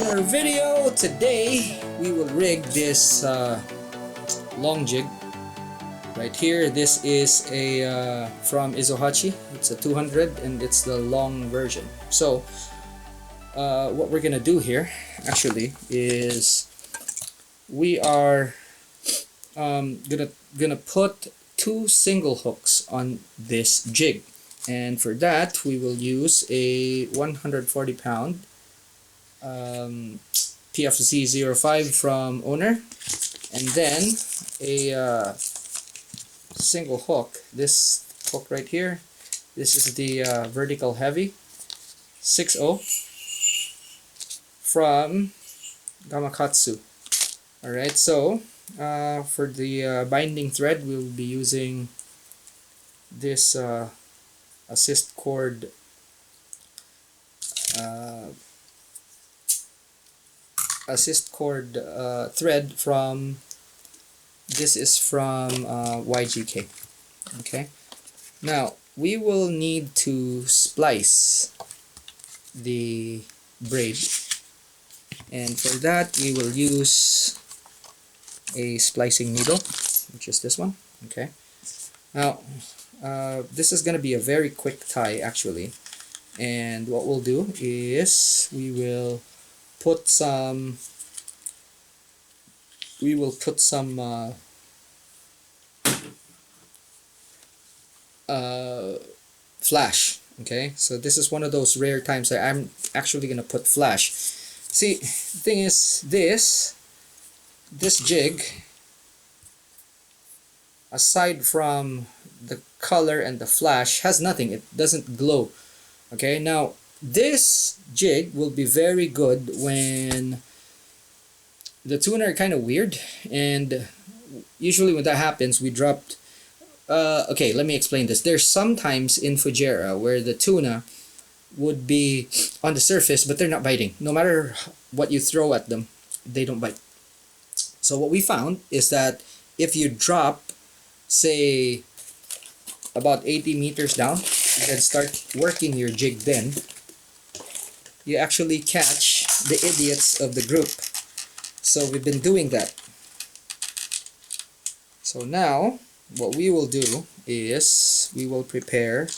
our video today, we will rig this long jig right here. This is a from Ezohachi. It's a 200 and it's the long version. So what we're gonna do here actually is we are gonna put two single hooks on this jig, and for that we will use a 140-pound PFZ05 from owner, and then a single hook. This hook right here, this is the vertical heavy 6.0 from Gamakatsu. Alright, so for the binding thread, we'll be using this assist cord thread from, this is from YGK. Okay, now we will need to splice the braid, and for that we will use a splicing needle, which is this one. Okay, now this is going to be a very quick tie actually, and what we'll do is we will put some flash. Okay, so this is one of those rare times that I'm actually gonna put flash. See, the thing is, this jig, aside from the color and the flash, has nothing. It doesn't glow. Okay, now this jig will be very good when the tuna are kind of weird, and usually when that happens we dropped okay, let me explain this. There's sometimes in Fujairah where the tuna would be on the surface but they're not biting. No matter what you throw at them, they don't bite. So what we found is that if you drop, say, about 80 meters down and then start working your jig, then you actually catch the idiots of the group. So we've been doing that. So now what we will do is we will prepare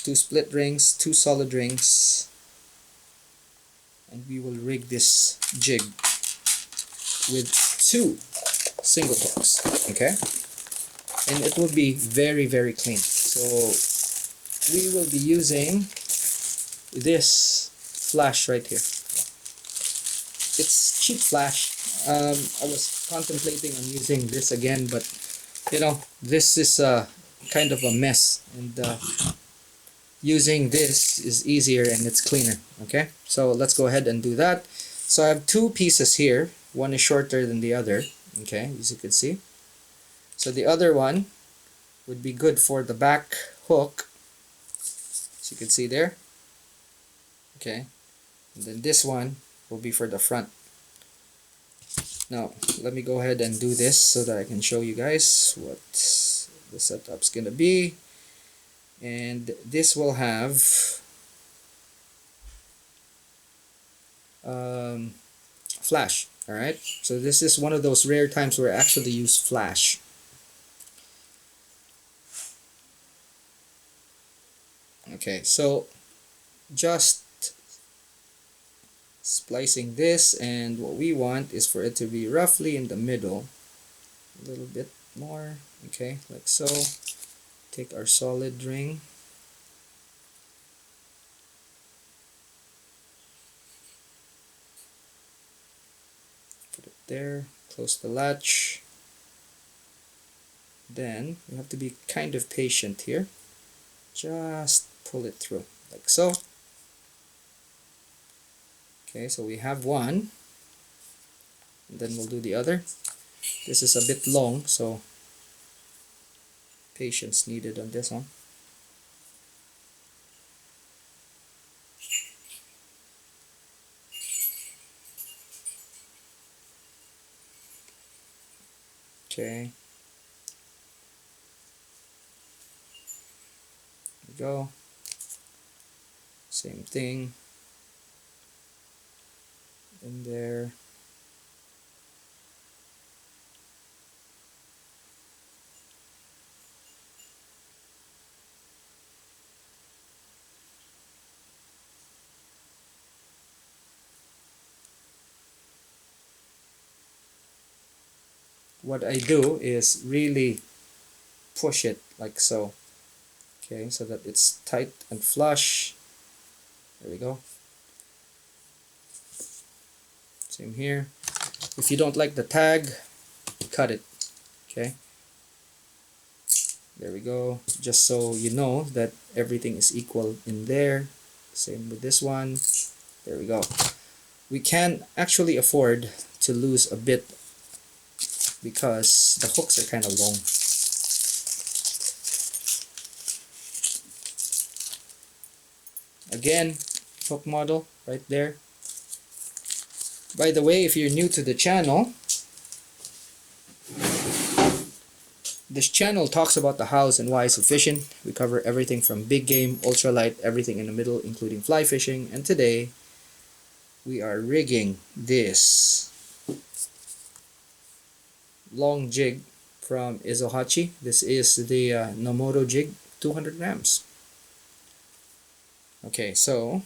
two split rings, two solid rings, and we will rig this jig with two single hooks. Okay, and it will be very, very clean. So we will be using this flash right here. It's cheap flash. I was contemplating on using this again, but you know, this is kind of a mess, and using this is easier and it's cleaner. Okay, so let's go ahead and do that. So I have two pieces here. One is shorter than the other. Okay, as you can see. So the other one would be good for the back hook, as you can see there. Okay, and then this one will be for the front. Now let me go ahead and do this so that I can show you guys what the setup's gonna be. And this will have flash. Alright, so this is one of those rare times where I actually use flash. Okay, so just splicing this, and what we want is for it to be roughly in the middle, a little bit more. Okay, like so. Take our solid ring, put it there, close the latch. Then you have to be kind of patient here. Just pull it through like so. Okay, so we have one, and then we'll do the other. This is a bit long, so patience needed on this one. Okay, there we go. Same thing. in there. What I do is really push it like so. Okay, so that it's tight and flush. There we go. Same here. If you don't like the tag, cut it. Okay. There we go. Just so you know that everything is equal in there. Same with this one. There we go. We can actually afford to lose a bit because the hooks are kind of long. Again, hook model right there. By the way, if you're new to the channel, this channel talks about the hows and whys of fishing. We cover everything from big game, ultralight, everything in the middle, including fly fishing. And today, we are rigging this long jig from Ezohachi. This is the Namara jig, 200 grams. Okay, so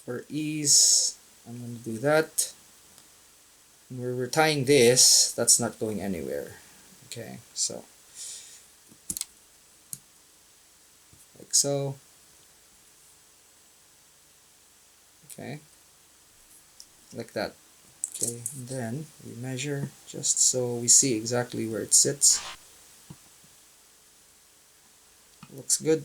for ease, I'm going to do that. Where we're tying this, that's not going anywhere. Okay, so like so. Okay, like that. Okay, and then we measure just so we see exactly where it sits. Looks good.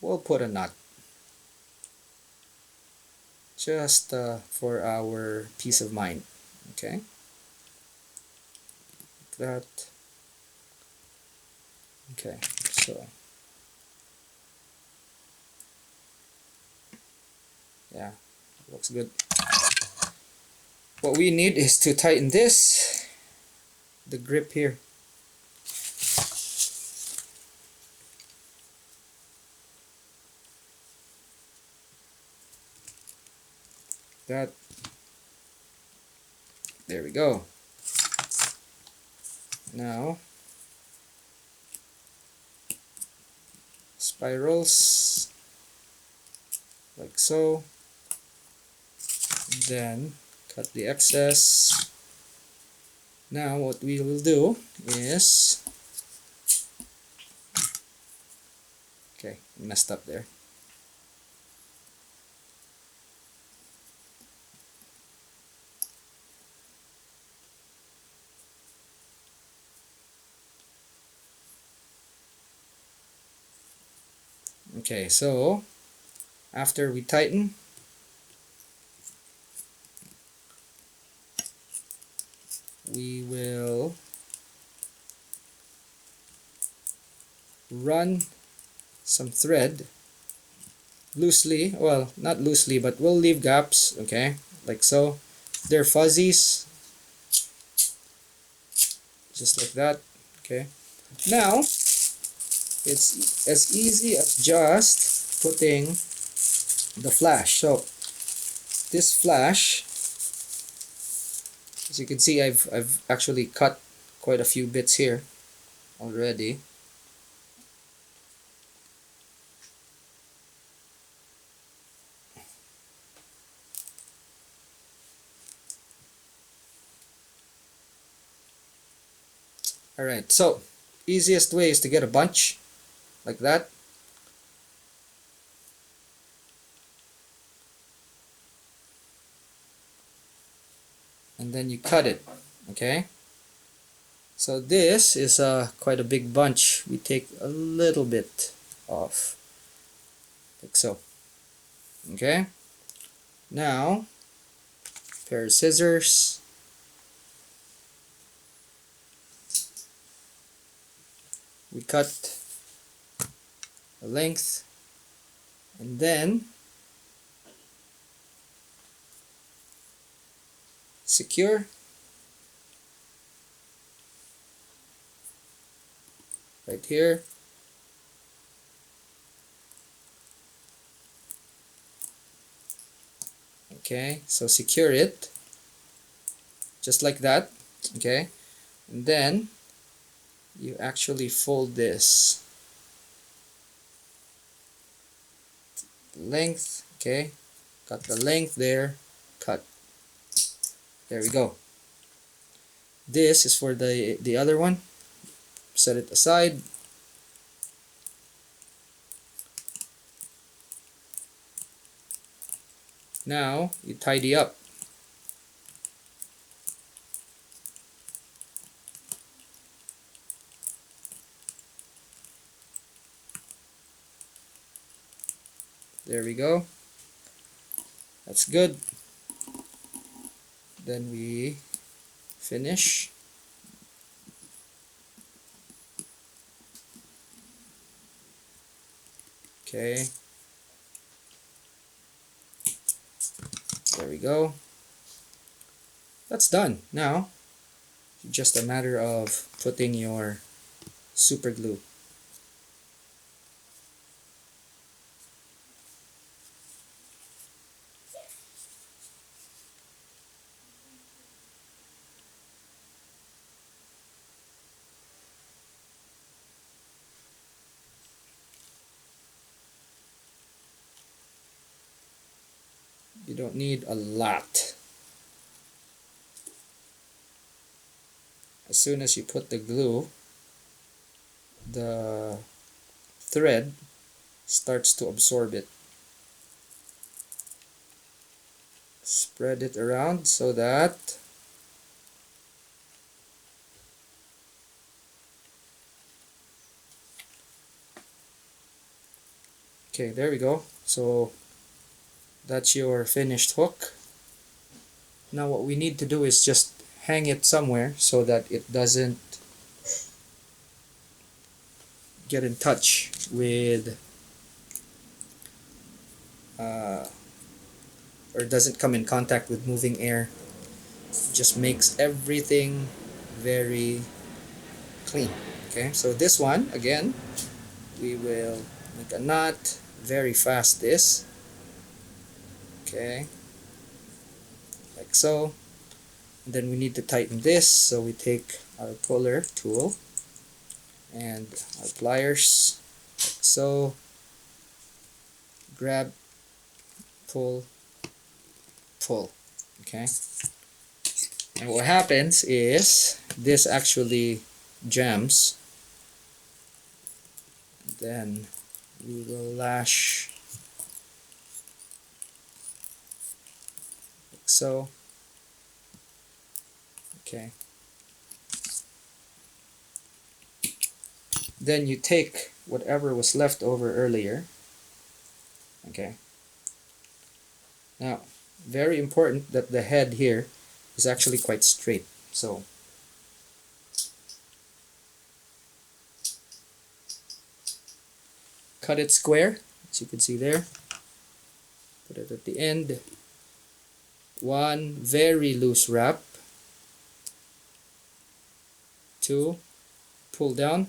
We'll put a knot just for our peace of mind. Okay, like that. Okay, so yeah, looks good. What we need is to tighten this, the grip here. That. There we go. Now, spirals like so. Then cut the excess. Now what we will do is, okay, messed up there. Okay, so after we tighten, we will run some thread loosely, well, not loosely, but we'll leave gaps, okay, like so. They're fuzzies, just like that. Okay, now it's as easy as just putting the flash. So this flash, as you can see, I've actually cut quite a few bits here already. Alright, so easiest way is to get a bunch like that. And then you cut it, okay? So this is quite a big bunch. We take a little bit off, like so. Okay? Now, pair of scissors. We cut a length, and then secure. right here. Okay, so secure it just like that. Okay, and then you actually fold this length. Okay, got the length there, cut. There we go. This is for the other one. Set it aside. Now you tidy up. There we go. That's good. Then we finish. Okay. There we go. That's done. Now, just a matter of putting your super glue. You don't need a lot. As soon as you put the glue, the thread starts to absorb it. Spread it around so that okay, there we go. So that's your finished hook. Now what we need to do is just hang it somewhere so that it doesn't get in touch with or doesn't come in contact with moving air. It just makes everything very clean. Okay, so this one again, we will make a knot very fast. This, okay, like so. And then we need to tighten this, so we take our puller tool and our pliers, like so. Grab, pull, pull. Okay, and what happens is this actually jams. Then we will lash like so. Okay, then you take whatever was left over earlier. Okay, now very important that the head here is actually quite straight, so cut it square, as you can see there. Put it at the end. One very loose wrap. Two, pull down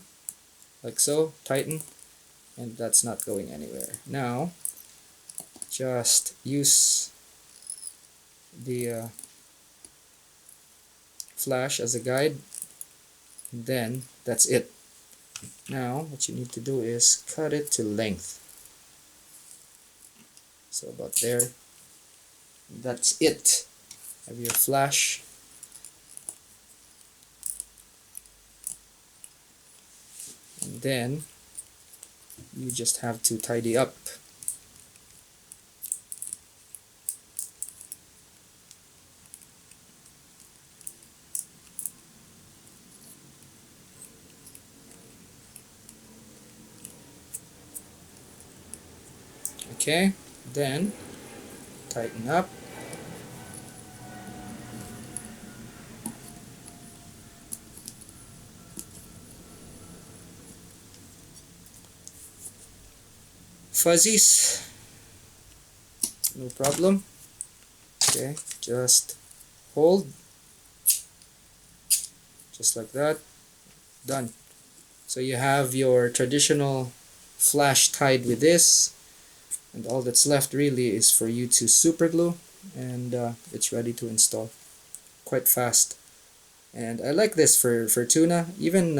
like so, tighten, and that's not going anywhere. Now just use the flash as a guide, and then that's it. Now what you need to do is cut it to length, so about there. That's it. Have your flash. And then you just have to tidy up. Okay, then tighten up. Fuzzies, no problem. Okay, just hold, just like that. Done. So you have your traditional flash tied with this, and all that's left really is for you to super glue, and it's ready to install. Quite fast. And I like this for tuna, even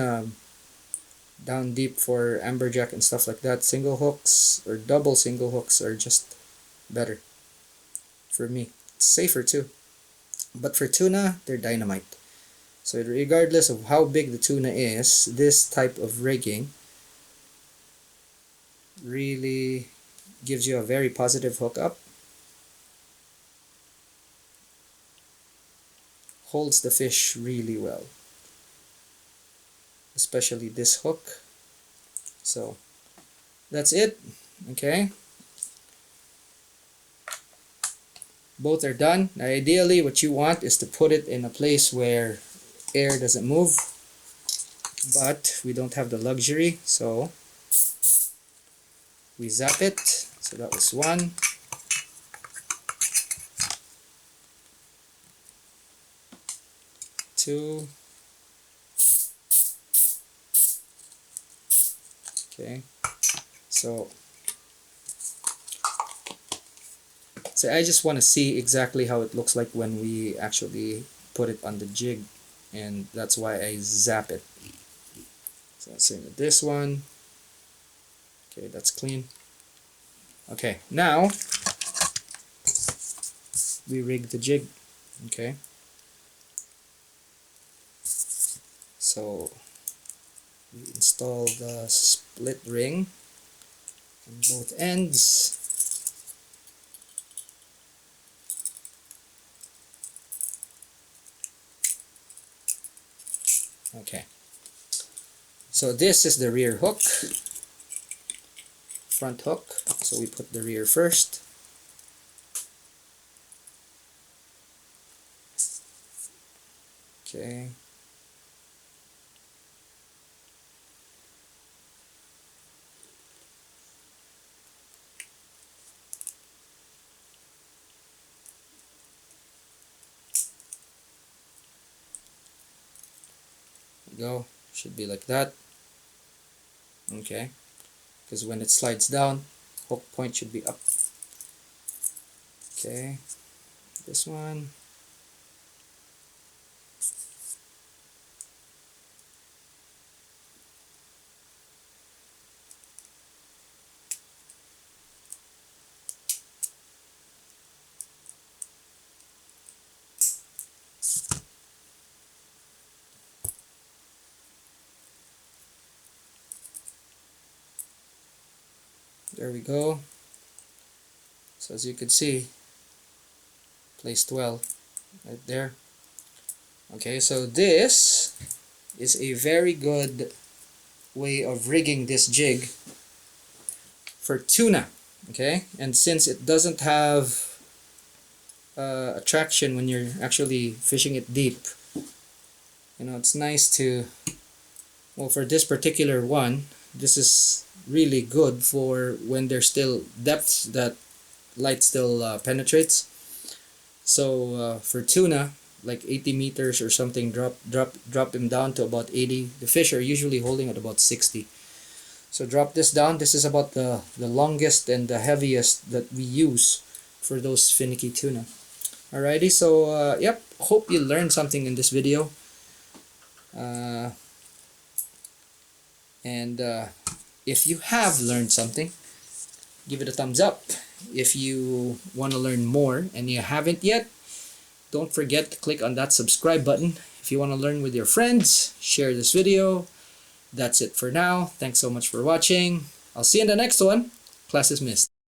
down deep for amberjack and stuff like that. Single hooks or double single hooks are just better for me. It's safer too. But for tuna, they're dynamite. So regardless of how big the tuna is, this type of rigging really gives you a very positive hookup. Holds the fish really well, especially this hook. So that's it. Okay, both are done. Now, ideally what you want is to put it in a place where air doesn't move, but we don't have the luxury, so we zap it. So that was one. Two. Okay, so I just want to see exactly how it looks like when we actually put it on the jig, and that's why I zap it. So same with this one. Okay, that's clean. Okay, now we rig the jig. Okay, so we install the split ring on both ends. Okay, so this is the rear hook, front hook, so we put the rear first. Okay, go, should be like that. Okay, because when it slides down, hook point should be up. Okay, this one. There we go. So as you can see, placed well right there. Okay, so this is a very good way of rigging this jig for tuna. Okay, and since it doesn't have attraction when you're actually fishing it deep, you know, it's nice to, well, for this particular one, this is really good for when there's still depths that light still penetrates. So for tuna, like 80 meters or something, drop them down to about 80. The fish are usually holding at about 60. So drop this down. This is about the longest and the heaviest that we use for those finicky tuna. Alrighty, so yep, hope you learned something in this video. And if you have learned something, give it a thumbs up. If you want to learn more and you haven't yet, don't forget to click on that subscribe button. If you want to learn with your friends, share this video. That's it for now. Thanks so much for watching. I'll see you in the next one. Class is dismissed.